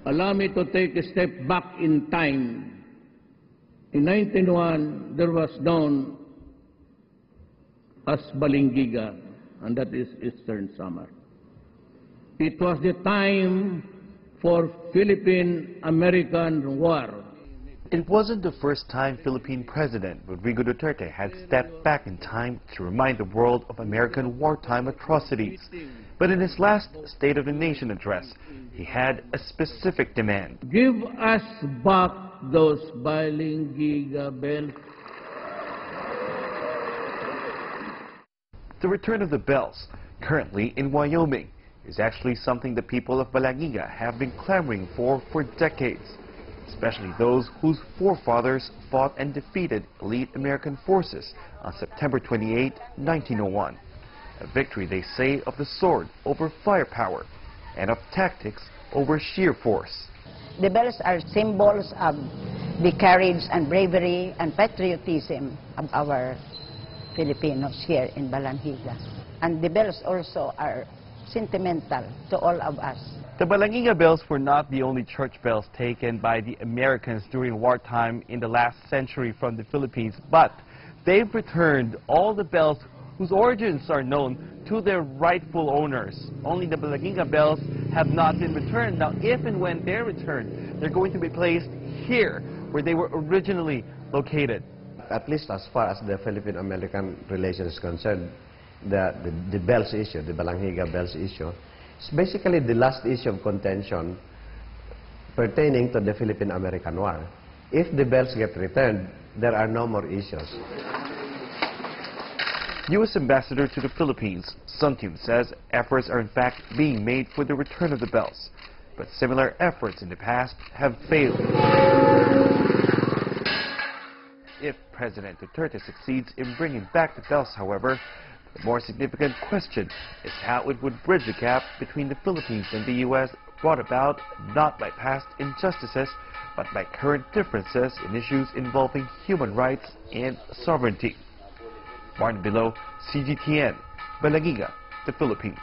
Allow me to take a step back in time. In 1901, there was known as Balangiga, and that is Eastern Summer. It was the time for Philippine-American War. It wasn't the first time Philippine President Rodrigo Duterte had stepped back in time to remind the world of American wartime atrocities. But in his last State of the Nation address, he had a specific demand. Give us back those Balangiga bells. The return of the bells, currently in Wyoming, is actually something the people of Balangiga have been clamoring for decades, especially those whose forefathers fought and defeated elite American forces on September 28, 1901. A victory, they say, of the sword over firepower and of tactics over sheer force. The bells are symbols of the courage and bravery and patriotism of our Filipinos here in Balangiga. And the bells also are sentimental to all of us. The Balangiga bells were not the only church bells taken by the Americans during wartime in the last century from the Philippines, but they've returned all the bells whose origins are known to their rightful owners. Only the Balangiga bells have not been returned. Now, if and when they're returned, they're going to be placed here, where they were originally located. At least as far as the Philippine-American relations is concerned, the bells issue, the Balangiga bells issue, is basically the last issue of contention pertaining to the Philippine-American War. If the bells get returned, there are no more issues. U.S. Ambassador to the Philippines, Sun Kim, says efforts are in fact being made for the return of the bells, but similar efforts in the past have failed. If President Duterte succeeds in bringing back the bells, however, the more significant question is how it would bridge the gap between the Philippines and the U.S., brought about not by past injustices, but by current differences in issues involving human rights and sovereignty. Martin Below, CGTN, Balangiga, the Philippines.